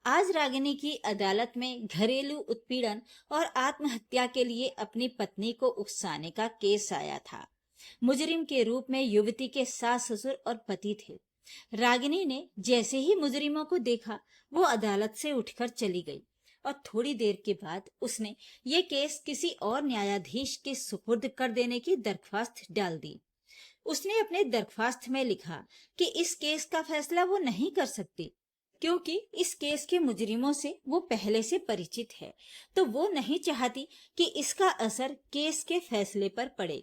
आज रागिनी की अदालत में घरेलू उत्पीड़न और आत्महत्या के लिए अपनी पत्नी को उकसाने का केस आया था। मुजरिम के रूप में युवती के सास ससुर और पति थे। रागिनी ने जैसे ही मुजरिमों को देखा, वो अदालत से उठकर चली गई और थोड़ी देर के बाद उसने ये केस किसी और न्यायाधीश के सुपुर्द कर देने की दरख्वास्त डाल दी। उसने अपने दरख्वास्त में लिखा कि इस केस का फैसला वो नहीं कर सकती, क्योंकि इस केस के मुजरिमों से वो पहले से परिचित है, तो वो नहीं चाहती कि इसका असर केस के फैसले पर पड़े।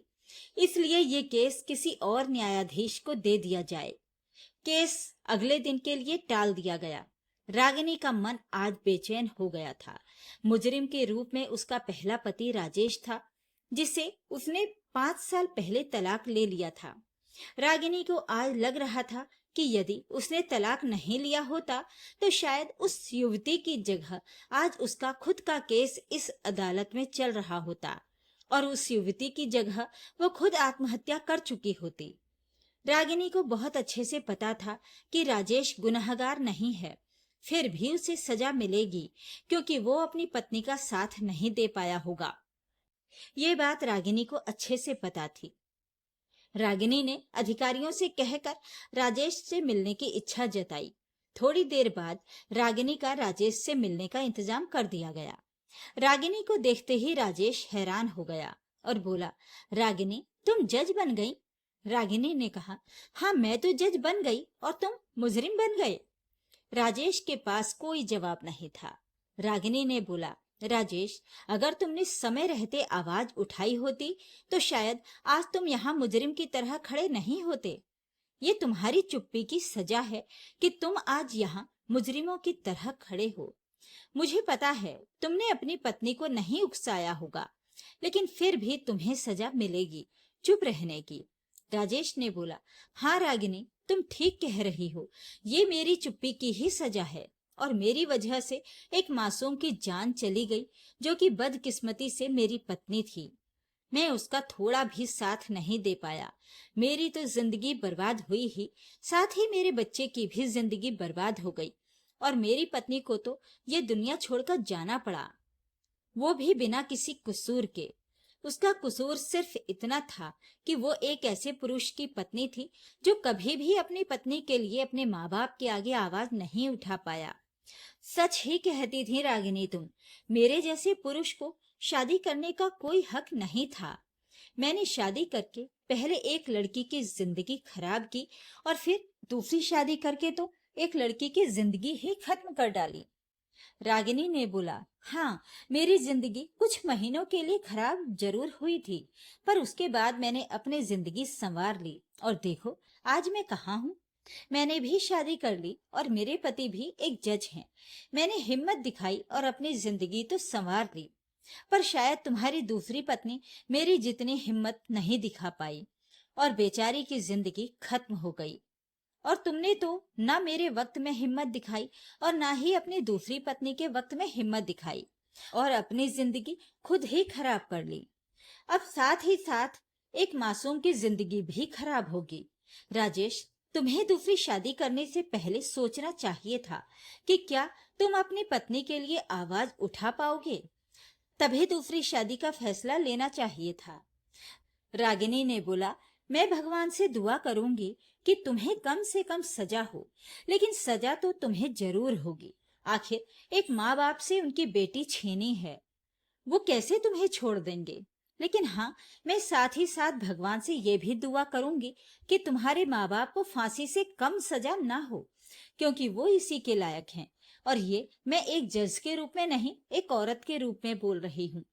इसलिए ये केस किसी और न्यायाधीश को दे दिया जाए। केस अगले दिन के लिए टाल दिया गया। रागिनी का मन आज बेचैन हो गया था। मुजरिम के रूप में उसका पहला पति राजेश था, जिसे उसने 5 साल पहले तलाक ले लिया था। रागिनी को आज लग रहा था कि यदि उसने तलाक नहीं लिया होता तो शायद उस युवती की जगह आज उसका खुद का केस इस अदालत में चल रहा होता और उस युवती की जगह वो खुद आत्महत्या कर चुकी होती। रागिनी को बहुत अच्छे से पता था कि राजेश गुनहगार नहीं है, फिर भी उसे सजा मिलेगी, क्योंकि वो अपनी पत्नी का साथ नहीं दे पाया होगा। ये बात रागिनी को अच्छे से पता थी। रागिनी ने अधिकारियों से कहकर राजेश से मिलने की इच्छा जताई। थोड़ी देर बाद रागिनी का राजेश से मिलने का इंतजाम कर दिया गया। रागिनी को देखते ही राजेश हैरान हो गया और बोला, रागिनी, तुम जज बन गई? रागिनी ने कहा, हाँ, मैं तो जज बन गई और तुम मुजरिम बन गए। राजेश के पास कोई जवाब नहीं था। रागिनी ने बोला, राजेश, अगर तुमने समय रहते आवाज उठाई होती तो शायद आज तुम यहाँ मुजरिम की तरह खड़े नहीं होते। ये तुम्हारी चुप्पी की सजा है कि तुम आज यहाँ मुजरिमों की तरह खड़े हो। मुझे पता है तुमने अपनी पत्नी को नहीं उकसाया होगा, लेकिन फिर भी तुम्हें सजा मिलेगी चुप रहने की। राजेश ने बोला, हाँ रागिनी, तुम ठीक कह रही हो, ये मेरी चुप्पी की ही सजा है और मेरी वजह से एक मासूम की जान चली गई, जो कि बदकिस्मती से मेरी पत्नी थी। मैं उसका थोड़ा भी साथ नहीं दे पाया। मेरी तो जिंदगी बर्बाद हुई ही, साथ ही मेरे बच्चे की भी जिंदगी बर्बाद हो गई और मेरी पत्नी को तो ये दुनिया छोड़कर जाना पड़ा, वो भी बिना किसी कसूर के। उसका कसूर सिर्फ इतना था कि वो एक ऐसे पुरुष की पत्नी थी जो कभी भी अपनी पत्नी के लिए अपने माँ बाप के आगे आवाज नहीं उठा पाया। सच ही कहती थी रागिनी तुम, मेरे जैसे पुरुष को शादी करने का कोई हक नहीं था। मैंने शादी करके पहले एक लड़की की जिंदगी खराब की और फिर दूसरी शादी करके तो एक लड़की की जिंदगी ही खत्म कर डाली। रागिनी ने बोला, हाँ, मेरी जिंदगी कुछ महीनों के लिए खराब जरूर हुई थी, पर उसके बाद मैंने अपनी जिंदगी संवार ली और देखो आज मैं कहाँ हूँ। मैंने भी शादी कर ली और मेरे पति भी एक जज हैं। मैंने हिम्मत दिखाई और अपनी जिंदगी तो संवार ली, पर शायद तुम्हारी दूसरी पत्नी मेरी जितनी हिम्मत नहीं दिखा पाई और बेचारी की जिंदगी खत्म हो गई। और तुमने तो ना मेरे वक्त में हिम्मत दिखाई और ना ही अपनी दूसरी पत्नी के वक्त में हिम्मत दिखाई और अपनी जिंदगी खुद ही खराब कर ली। अब साथ ही साथ एक मासूम की जिंदगी भी खराब होगी। राजेश, तुम्हें दूसरी शादी करने से पहले सोचना चाहिए था कि क्या तुम अपनी पत्नी के लिए आवाज उठा पाओगे। तभी दूसरी शादी का फैसला लेना चाहिए था। रागिनी ने बोला, मैं भगवान से दुआ करूंगी कि तुम्हें कम से कम सजा हो, लेकिन सजा तो तुम्हें जरूर होगी। आखिर एक माँ बाप से उनकी बेटी छीनी है, वो कैसे तुम्हें छोड़ देंगे। लेकिन हाँ, मैं साथ ही साथ भगवान से ये भी दुआ करूंगी कि तुम्हारे माँ बाप को फांसी से कम सजा ना हो, क्योंकि वो इसी के लायक हैं। और ये मैं एक जज के रूप में नहीं, एक औरत के रूप में बोल रही हूँ,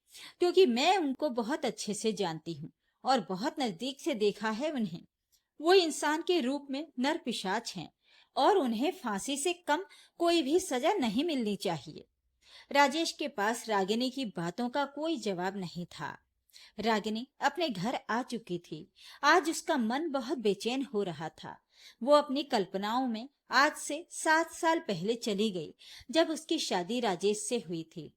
क्योंकि मैं उनको बहुत अच्छे से जानती हूँ और बहुत नजदीक से देखा है उन्हें। वो इंसान के रूप में नर पिशाच हैं और उन्हें फांसी से कम कोई भी सजा नहीं मिलनी चाहिए। राजेश के पास रागिनी की बातों का कोई जवाब नहीं था। रागिनी अपने घर आ चुकी थी। आज उसका मन बहुत बेचैन हो रहा था। वो अपनी कल्पनाओं में आज से 7 साल पहले चली गई, जब उसकी शादी राजेश से हुई थी।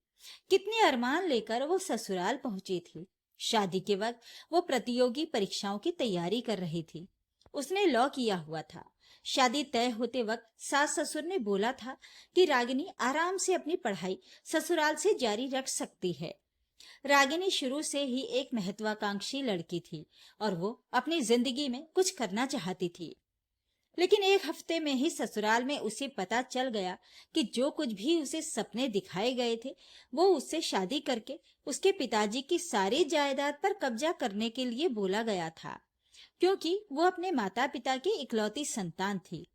कितने अरमान लेकर वो ससुराल पहुंची थी। शादी के वक्त वो प्रतियोगी परीक्षाओं की तैयारी कर रही थी। उसने लॉ किया हुआ था। शादी तय होते वक्त सास ससुर ने बोला था कि रागिनी आराम से अपनी पढ़ाई ससुराल से जारी रख सकती है। रागिनी शुरू से ही एक महत्वाकांक्षी लड़की थी और वो अपनी जिंदगी में कुछ करना चाहती थी। लेकिन एक हफ्ते में ही ससुराल में उसे पता चल गया कि जो कुछ भी उसे सपने दिखाए गए थे, वो उससे शादी करके उसके पिताजी की सारी जायदाद पर कब्जा करने के लिए बोला गया था, क्योंकि वो अपने माता पिता की इकलौती संतान थी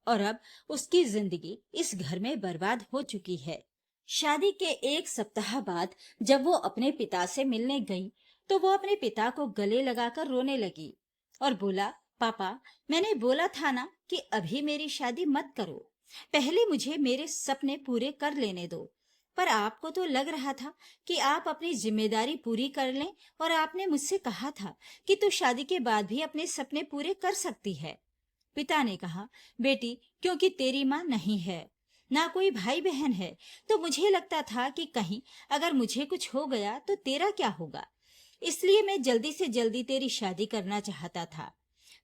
और अब उसकी जिंदगी इस घर में बर्बाद हो चुकी है। शादी के एक सप्ताह बाद जब वो अपने पिता से मिलने गई, तो वो अपने पिता को गले लगाकर रोने लगी और बोला, पापा, मैंने बोला था ना कि अभी मेरी शादी मत करो, पहले मुझे मेरे सपने पूरे कर लेने दो। पर आपको तो लग रहा था कि आप अपनी जिम्मेदारी पूरी कर लें और आपने मुझसे कहा था कि तू शादी के बाद भी अपने सपने पूरे कर सकती है। पिता ने कहा, बेटी, क्योंकि तेरी माँ नहीं है, ना कोई भाई बहन है, तो मुझे लगता था कि कहीं अगर मुझे कुछ हो गया तो तेरा क्या होगा, इसलिए मैं जल्दी से जल्दी तेरी शादी करना चाहता था।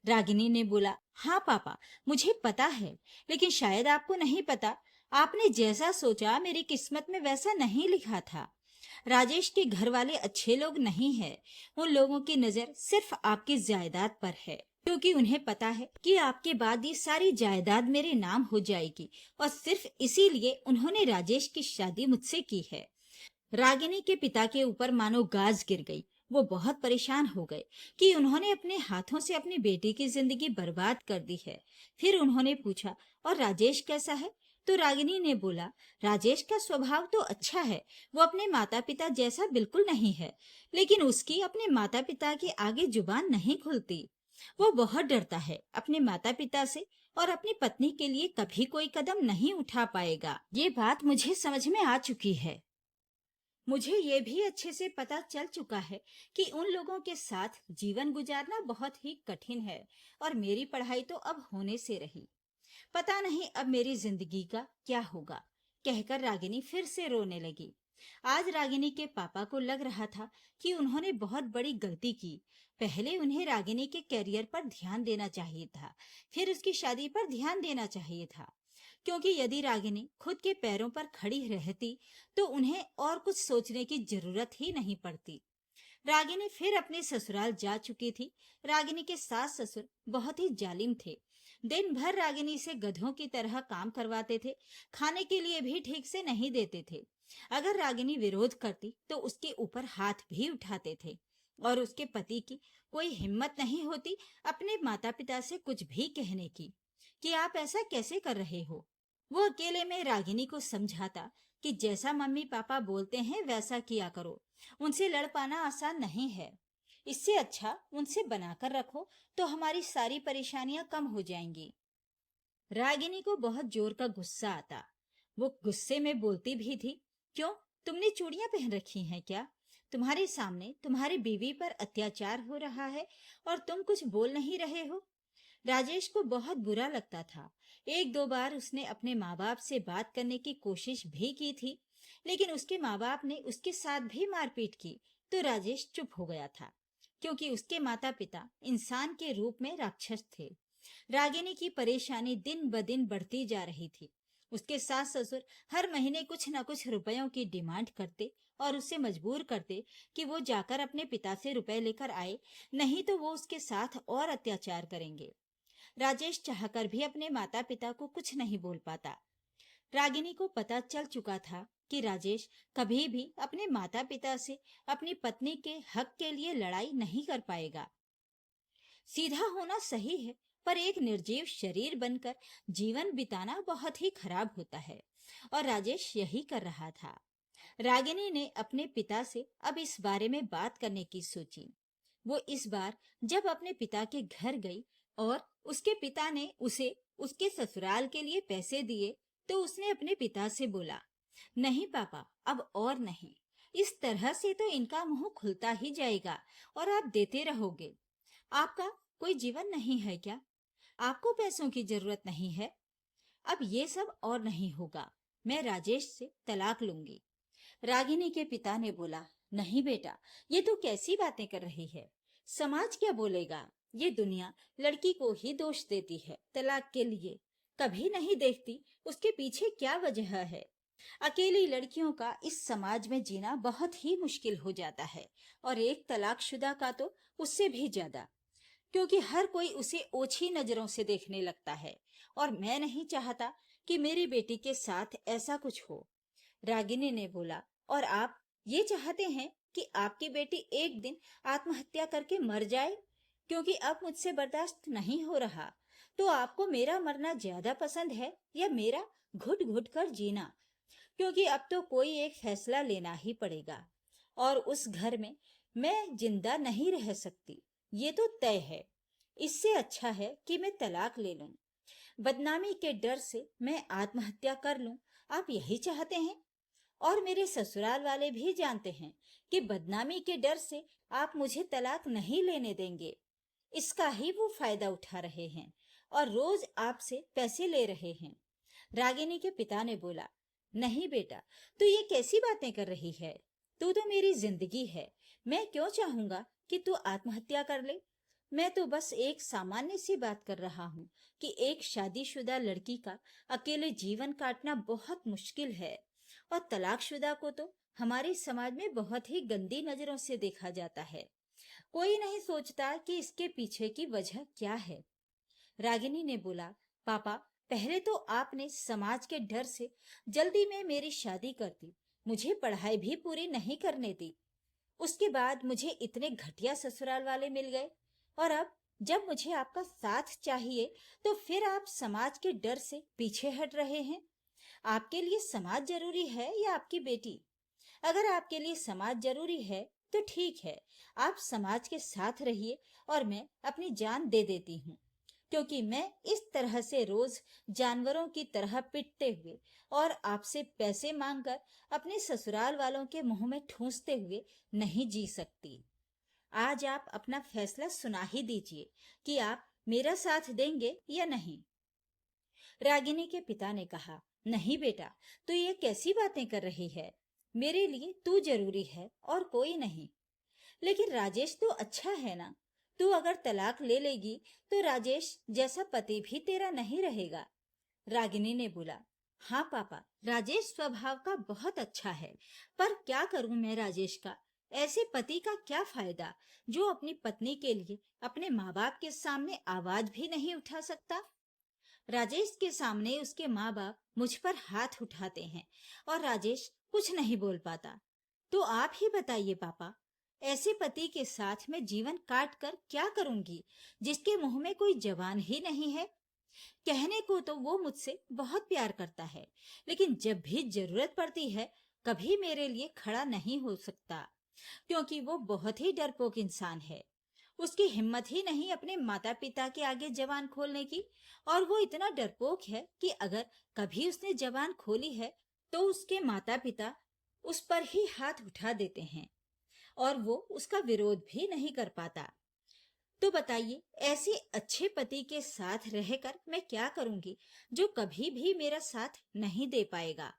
रागिनी ने बोला, हाँ पापा, मुझे पता है, लेकिन शायद आपको नहीं पता, आपने जैसा सोचा मेरी किस्मत में वैसा नहीं लिखा था। राजेश के घर वाले अच्छे लोग नहीं है, उन लोगों की नजर सिर्फ आपकी जायदाद पर है, क्योंकि उन्हें पता है कि आपके बाद ये सारी जायदाद मेरे नाम हो जाएगी और सिर्फ इसीलिए उन्होंने राजेश की शादी मुझसे की है। रागिनी के पिता के ऊपर मानो गाज गिर गई। वो बहुत परेशान हो गए कि उन्होंने अपने हाथों से अपनी बेटी की जिंदगी बर्बाद कर दी है। फिर उन्होंने पूछा, और राजेश कैसा है? तो रागिनी ने बोला, राजेश का स्वभाव तो अच्छा है, वो अपने माता पिता जैसा बिल्कुल नहीं है, लेकिन उसकी अपने माता पिता के आगे जुबान नहीं खुलती। वो बहुत डरता है अपने माता पिता से और अपनी पत्नी के लिए कभी कोई कदम नहीं उठा पाएगा। ये बात मुझे समझ में आ चुकी है। मुझे ये भी अच्छे से पता चल चुका है कि उन लोगों के साथ जीवन गुजारना बहुत ही कठिन है और मेरी पढ़ाई तो अब होने से रही। पता नहीं अब मेरी जिंदगी का क्या होगा, कहकर रागिनी फिर से रोने लगी। आज रागिनी के पापा को लग रहा था कि उन्होंने बहुत बड़ी गलती की। पहले उन्हें रागिनी के करियर पर ध्यान देना चाहिए था, फिर उसकी शादी पर ध्यान देना चाहिए था, क्योंकि यदि रागिनी खुद के पैरों पर खड़ी रहती तो उन्हें और कुछ सोचने की जरूरत ही नहीं पड़ती। रागिनी फिर अपने ससुराल जा चुकी थी। रागिनी के सास ससुर बहुत ही जालिम थे। दिन भर रागिनी से गधों की तरह काम करवाते थे, खाने के लिए भी ठीक से नहीं देते थे। अगर रागिनी विरोध करती तो उसके ऊपर हाथ भी उठाते थे और उसके पति की कोई हिम्मत नहीं होती अपने माता पिता से कुछ भी कहने की कि आप ऐसा कैसे कर रहे हो। वो अकेले में रागिनी को समझाता कि जैसा मम्मी पापा बोलते हैं वैसा किया करो, उनसे लड़ पाना आसान नहीं है, इससे अच्छा उनसे बनाकर रखो तो हमारी सारी परेशानियां कम हो जाएंगी। रागिनी को बहुत जोर का गुस्सा आता। वो गुस्से में बोलती भी थी, क्यों, तुमने चूड़ियां पहन रखी हैं क्या? तुम्हारे सामने तुम्हारी बीवी पर अत्याचार हो रहा है और तुम कुछ बोल नहीं रहे हो। राजेश को बहुत बुरा लगता था। एक दो बार उसने अपने माँ बाप से बात करने की कोशिश भी की थी, लेकिन उसके माँ बाप ने उसके साथ भी मारपीट की, तो राजेश चुप हो गया था, क्योंकि उसके माता पिता इंसान के रूप में राक्षस थे। रागिनी की परेशानी दिन ब दिन बढ़ती जा रही थी। उसके सास ससुर हर महीने कुछ न कुछ रुपयों की डिमांड करते और उसे मजबूर करते कि वो जाकर अपने पिता से रुपए लेकर आए, नहीं तो वो उसके साथ और अत्याचार करेंगे। राजेश चाहकर भी अपने माता पिता को कुछ नहीं बोल पाता। रागिनी को पता चल चुका था कि राजेश कभी भी अपने माता पिता से अपनी पत्नी के हक के लिए लड़ाई नहीं कर पाएगा। सीधा होना सही है, पर एक निर्जीव शरीर बनकर जीवन बिताना बहुत ही खराब होता है, और राजेश यही कर रहा था। रागिनी ने अपने पिता से अब इस बारे में बात करने की सोची। वो इस बार जब अपने पिता के घर गई और उसके पिता ने उसे उसके ससुराल के लिए पैसे दिए, तो उसने अपने पिता से बोला, नहीं पापा, अब और नहीं, इस तरह से तो इनका मुंह खुलता ही जाएगा और आप देते रहोगे। आपका कोई जीवन नहीं है क्या? आपको पैसों की जरूरत नहीं है? अब ये सब और नहीं होगा, मैं राजेश से तलाक लूंगी। रागिनी के पिता ने बोला, नहीं बेटा, ये तू कैसी बातें कर रही है, समाज क्या बोलेगा? ये दुनिया लड़की को ही दोष देती है तलाक के लिए, कभी नहीं देखती उसके पीछे क्या वजह है। अकेली लड़कियों का इस समाज में जीना बहुत ही मुश्किल हो जाता है, और एक तलाकशुदा का तो उससे भी ज्यादा, क्योंकि हर कोई उसे ओछी नजरों से देखने लगता है। और मैं नहीं चाहता कि मेरी बेटी के साथ ऐसा कुछ हो। रागिनी ने बोला, और आप ये चाहते हैं कि आपकी बेटी एक दिन आत्महत्या करके मर जाए, क्योंकि अब मुझसे बर्दाश्त नहीं हो रहा। तो आपको मेरा मरना ज्यादा पसंद है या मेरा घुट घुट कर जीना? क्योंकि अब तो कोई एक फैसला लेना ही पड़ेगा, और उस घर में मैं जिंदा नहीं रह सकती, ये तो तय है। इससे अच्छा है कि मैं तलाक ले लूं। बदनामी के डर से मैं आत्महत्या कर लूं, आप यही चाहते हैं? और मेरे ससुराल वाले भी जानते हैं कि बदनामी के डर से आप मुझे तलाक नहीं लेने देंगे। इसका ही वो फायदा उठा रहे हैं और रोज आपसे पैसे ले रहे हैं। रागिनी के पिता ने बोला, नहीं बेटा, तू ये कैसी बातें कर रही है? तू तो मेरी जिंदगी है। मैं क्यों चाहूंगा कि तू आत्महत्या कर ले? मैं तो बस एक सामान्य सी बात कर रहा हूँ कि एक शादीशुदा लड़की का अकेले जीवन काटना बहुत मुश्किल है, और तलाकशुदा को तो हमारे समाज में बहुत ही गंदी नजरों से देखा जाता है। कोई नहीं सोचता कि इसके पीछे की वजह क्या है। रागिनी ने बोला, पापा, पहले तो आपने समाज के डर से जल्दी में मेरी शादी कर दी, मुझे पढ़ाई भी पूरी नहीं करने दी। उसके बाद मुझे इतने घटिया ससुराल वाले मिल गए, और अब जब मुझे आपका साथ चाहिए तो फिर आप समाज के डर से पीछे हट रहे हैं। आपके लिए समाज जरूरी है या आपकी बेटी? अगर आपके लिए समाज जरूरी है तो ठीक है, आप समाज के साथ रहिए और मैं अपनी जान दे देती हूँ, क्योंकि मैं इस तरह से रोज जानवरों की तरह पिटते हुए और आपसे पैसे मांगकर अपने ससुराल वालों के मुंह में ठूंसते हुए नहीं जी सकती। आज आप अपना फैसला सुना ही दीजिए कि आप मेरा साथ देंगे या नहीं। रागिनी के पिता ने कहा, नहीं बेटा, तू ये कैसी बातें कर रही है? मेरे लिए तू जरूरी है और कोई नहीं। लेकिन राजेश तो अच्छा है ना? तू अगर तलाक ले लेगी तो राजेश जैसा पति भी तेरा नहीं रहेगा। रागिनी ने बोला, हाँ पापा, राजेश स्वभाव का बहुत अच्छा है, पर क्या करूं मैं राजेश का? ऐसे पति का क्या फायदा जो अपनी पत्नी के लिए अपने माँ बाप के सामने आवाज भी नहीं उठा सकता। राजेश के सामने उसके माँ बाप मुझ पर हाथ उठाते हैं और राजेश कुछ नहीं बोल पाता। तो आप ही बताइए पापा, ऐसे पति के साथ मैं जीवन काट कर क्या करूंगी, जिसके मुंह में कोई जवान ही नहीं है। कहने को तो वो मुझसे बहुत प्यार करता है, लेकिन जब भी जरूरत पड़ती है कभी मेरे लिए खड़ा नहीं हो सकता, क्योंकि वो बहुत ही डरपोक इंसान है। उसकी हिम्मत ही नहीं अपने माता पिता के आगे जबान खोलने की, और वो इतना डरपोक है कि अगर कभी उसने जबान खोली है तो उसके माता पिता उस पर ही हाथ उठा देते हैं, और वो उसका विरोध भी नहीं कर पाता। तो बताइए, ऐसे अच्छे पति के साथ रहकर मैं क्या करूंगी जो कभी भी मेरा साथ नहीं दे पाएगा।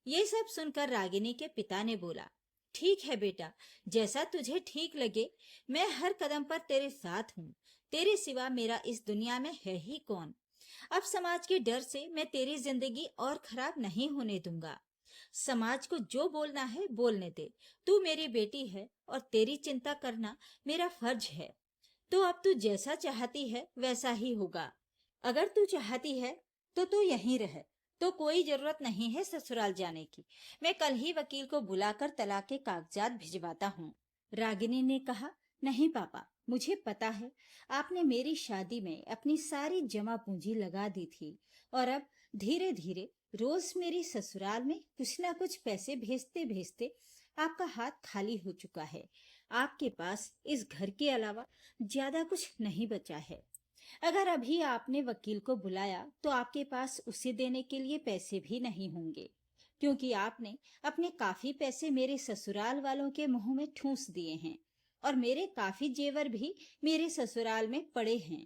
ये सब सुनकर रागिनी के पिता ने बोला, ठीक है बेटा, जैसा तुझे ठीक लगे। मैं हर कदम पर तेरे साथ हूँ। तेरे सिवा मेरा इस दुनिया में है ही कौन। अब समाज के डर से मैं तेरी जिंदगी और खराब नहीं होने दूंगा। समाज को जो बोलना है बोलने दे। तू मेरी बेटी है और तेरी चिंता करना मेरा फर्ज है। तो अब तू जैसा चाहती है वैसा ही होगा। अगर तू चाहती है तो तू यहीं रह, तो कोई जरूरत नहीं है ससुराल जाने की। मैं कल ही वकील को बुलाकर तलाक के कागजात भिजवाता हूँ। रागिनी ने कहा, नहीं पापा, मुझे पता है आपने मेरी शादी में अपनी सारी जमा पूंजी लगा दी थी, और अब धीरे धीरे रोज मेरी ससुराल में कुछ ना कुछ पैसे भेजते भेजते आपका हाथ खाली हो चुका है। आपके पास इस घर के अलावा ज्यादा कुछ नहीं बचा है। अगर अभी आपने वकील को बुलाया तो आपके पास उसे देने के लिए पैसे भी नहीं होंगे, क्योंकि आपने अपने काफी पैसे मेरे ससुराल वालों के मुंह में ठूंस दिए हैं, और मेरे काफी जेवर भी मेरे ससुराल में पड़े हैं।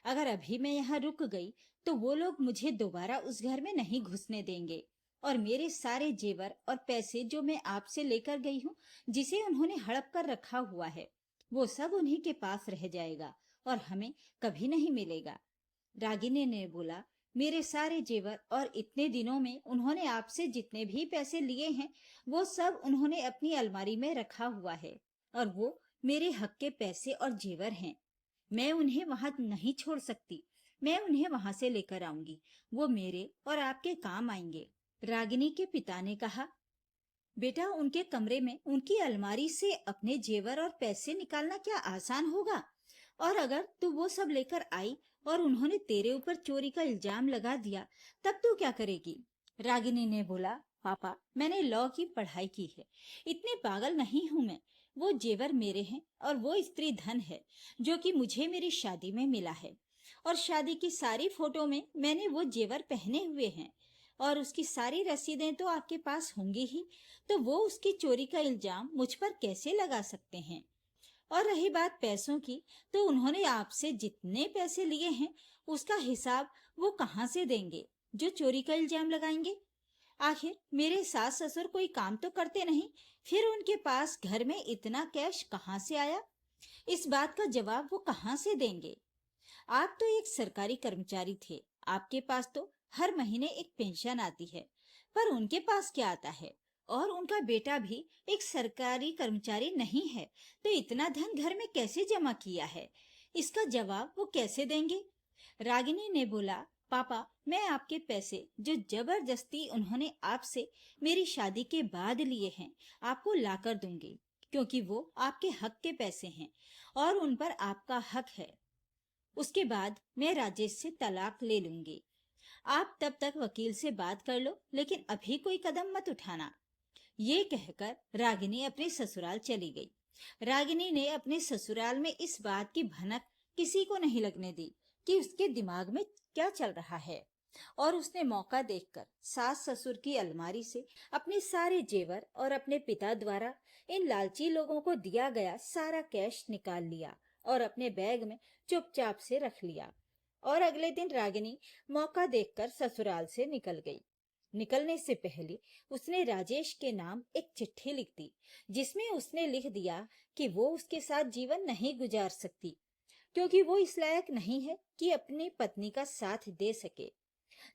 अगर अभी मैं यहाँ रुक गई तो वो लोग मुझे दोबारा उस घर में नहीं घुसने देंगे, और मेरे सारे जेवर और पैसे जो मैं आपसे लेकर गई हूँ, जिसे उन्होंने हड़प कर रखा हुआ है, वो सब उन्हीं के पास रह जाएगा, और हमें कभी नहीं मिलेगा। रागिनी ने बोला, मेरे सारे जेवर और इतने दिनों में उन्होंने आपसे जितने भी पैसे लिए हैं, वो सब उन्होंने अपनी अलमारी में रखा हुआ है और वो मेरे हक के पैसे और जेवर हैं। मैं उन्हें वहां नहीं छोड़ सकती। मैं उन्हें वहां से लेकर आऊंगी। वो मेरे और आपके काम आएंगे। रागिनी के पिता ने कहा, बेटा, उनके कमरे में उनकी अलमारी से अपने जेवर और पैसे निकालना क्या आसान होगा? और अगर तू वो सब लेकर आई और उन्होंने तेरे ऊपर चोरी का इल्जाम लगा दिया, तब तू क्या करेगी? रागिनी ने बोला, पापा, मैंने लॉ की पढ़ाई की है। इतने पागल नहीं हूं मैं। वो जेवर मेरे हैं और वो स्त्री धन है जो कि मुझे मेरी शादी में मिला है। और शादी की सारी फोटो में मैंने वो जेवर पहने हुए हैं और उसकी सारी रसीदें तो आपके पास होंगी ही। तो वो उसकी चोरी का इल्जाम मुझ पर कैसे लगा सकते हैं? और रही बात पैसों की, तो उन्होंने आपसे जितने पैसे लिए हैं उसका हिसाब वो कहाँ से देंगे जो चोरी का इल्जाम लगाएंगे? आखिर मेरे सास ससुर कोई काम तो करते नहीं, फिर उनके पास घर में इतना कैश कहाँ से आया? इस बात का जवाब वो कहाँ से देंगे? आप तो एक सरकारी कर्मचारी थे। आपके पास तो हर महीने एक पेंशन आती है, पर उनके पास क्या आता है? और उनका बेटा भी एक सरकारी कर्मचारी नहीं है, तो इतना धन घर में कैसे जमा किया है? इसका जवाब वो कैसे देंगे? रागिनी ने बोला, पापा, मैं आपके पैसे जो जबरदस्ती उन्होंने आपसे मेरी शादी के बाद लिए हैं, आपको लाकर दूंगी, क्योंकि वो आपके हक के पैसे हैं और उन पर आपका हक है। उसके बाद मैं राजेश से तलाक ले लूंगी। आप तब तक वकील से बात कर लो, लेकिन अभी कोई कदम मत उठाना। ये कहकर रागिनी अपने ससुराल चली गई। रागिनी ने अपने ससुराल में इस बात की भनक किसी को नहीं लगने दी कि उसके दिमाग में क्या चल रहा है, और उसने मौका देखकर सास ससुर की अलमारी से अपने सारे जेवर और अपने पिता द्वारा इन लालची लोगों को दिया गया सारा कैश निकाल लिया और अपने बैग में चुपचाप से रख लिया। और अगले दिन रागिनी मौका देखकर ससुराल से निकल गई। निकलने से पहले उसने राजेश के नाम एक चिट्ठी लिख दी, जिसमें उसने लिख दिया कि वो उसके साथ जीवन नहीं गुजार सकती, क्योंकि वो इस लायक नहीं है कि अपनी पत्नी का साथ दे सके।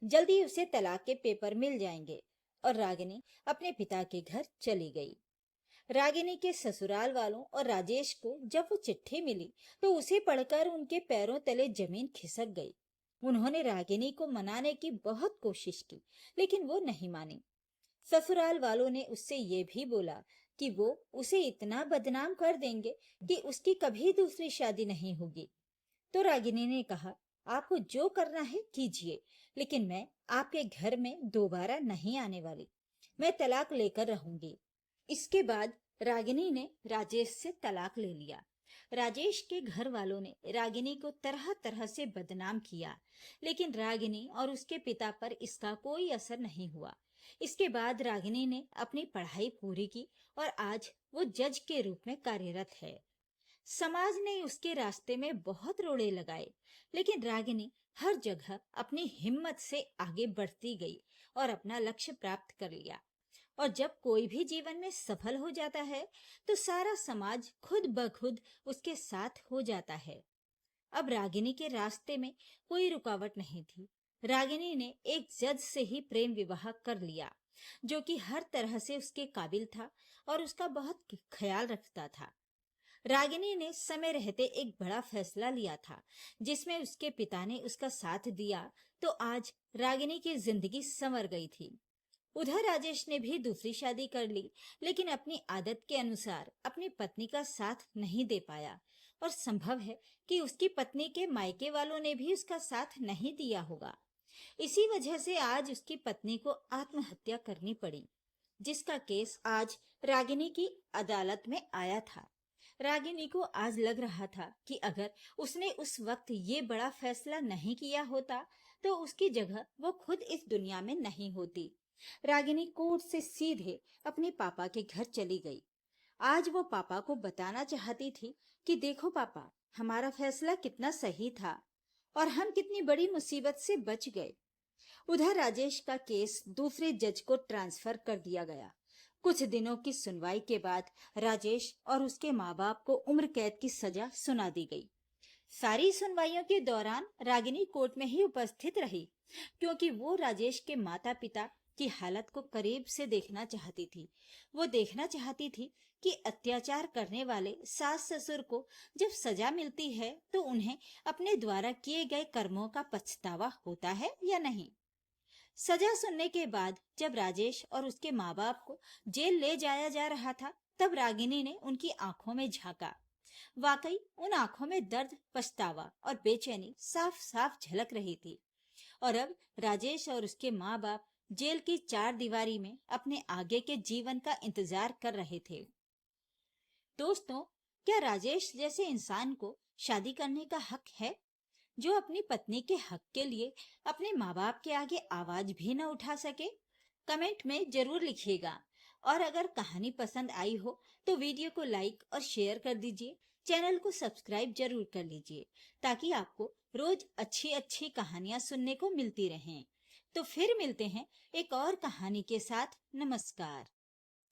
जल्दी उसे तलाक के पेपर मिल जाएंगे। और रागिनी अपने पिता के घर चली गई। रागिनी के ससुराल वालों और राजेश को जब वो चिट्ठी मिली, तो उसे पढ़कर उनके पैरों तले जमीन खिसक गई। उन्होंने रागिनी को मनाने की बहुत कोशिश की, लेकिन वो नहीं मानी। ससुराल वालों ने उससे ये भी बोला कि वो उसे इतना बदनाम कर देंगे कि उसकी कभी दूसरी शादी नहीं होगी। तो रागिनी ने कहा, आपको जो करना है कीजिए, लेकिन मैं आपके घर में दोबारा नहीं आने वाली। मैं तलाक लेकर रहूंगी। इसके बाद रागिनी ने राजेश से तलाक ले लिया। राजेश के घर वालों ने रागिनी को तरह तरह से बदनाम किया, लेकिन रागिनी और उसके पिता पर इसका कोई असर नहीं हुआ। इसके बाद रागिनी ने अपनी पढ़ाई पूरी की और आज वो जज के रूप में कार्यरत है। समाज ने उसके रास्ते में बहुत रोड़े लगाए, लेकिन रागिनी हर जगह अपनी हिम्मत से आगे बढ़ती गई और अपना लक्ष्य प्राप्त कर लिया। और जब कोई भी जीवन में सफल हो जाता है, तो सारा समाज खुद ब खुद उसके साथ हो जाता है। अब रागिनी के रास्ते में कोई रुकावट नहीं थी। रागिनी ने एक जज से ही प्रेम विवाह कर लिया, जो कि हर तरह से उसके काबिल था और उसका बहुत ख्याल रखता था। रागिनी ने समय रहते एक बड़ा फैसला लिया था, जिसमें उसके पिता ने उसका साथ दिया, तो आज रागिनी की जिंदगी संवर गई थी। उधर राजेश ने भी दूसरी शादी कर ली, लेकिन अपनी आदत के अनुसार अपनी पत्नी का साथ नहीं दे पाया, और संभव है कि उसकी पत्नी के मायके वालों ने भी उसका साथ नहीं दिया होगा। इसी वजह से आज उसकी पत्नी को आत्महत्या करनी पड़ी, जिसका केस आज रागिनी की अदालत में आया था। रागिनी को आज लग रहा था कि अगर उसने उस वक्त ये बड़ा फैसला नहीं किया होता, तो उसकी जगह वो खुद इस दुनिया में नहीं होती। रागिनी कोर्ट से सीधे अपने पापा के घर चली गई। आज वो पापा को बताना चाहती थी कि देखो पापा, हमारा फैसला कितना सही था और हम कितनी बड़ी मुसीबत से बच गए। उधर राजेश का केस दूसरे जज को ट्रांसफर कर दिया गया। कुछ दिनों की सुनवाई के बाद राजेश और उसके माँ बाप को उम्र कैद की सजा सुना दी गई। सारी सुनवाइयों के दौरान रागिनी कोर्ट में ही उपस्थित रही, क्योंकि वो राजेश के माता पिता की हालत को करीब से देखना चाहती थी। वो देखना चाहती थी कि अत्याचार करने वाले सास ससुर को जब सजा मिलती है तो उन्हें अपने द्वारा किए गए कर्मों का पछतावा होता है या नहीं। सजा सुनने के बाद जब राजेश और उसके माँ बाप को जेल ले जाया जा रहा था, तब रागिनी ने उनकी आंखों में झांका। वाकई उन आंखों में दर्द, पछतावा और बेचैनी साफ साफ झलक रही थी। और अब राजेश और उसके माँ बाप जेल की चार दीवारी में अपने आगे के जीवन का इंतजार कर रहे थे। दोस्तों, क्या राजेश जैसे इंसान को शादी करने का हक है, जो अपनी पत्नी के हक के लिए अपने माँ बाप के आगे आवाज भी न उठा सके? कमेंट में जरूर लिखिएगा। और अगर कहानी पसंद आई हो तो वीडियो को लाइक और शेयर कर दीजिए। चैनल को सब्सक्राइब जरूर कर लीजिए, ताकि आपको रोज अच्छी अच्छी कहानियां सुनने को मिलती रहें। तो फिर मिलते हैं एक और कहानी के साथ। नमस्कार।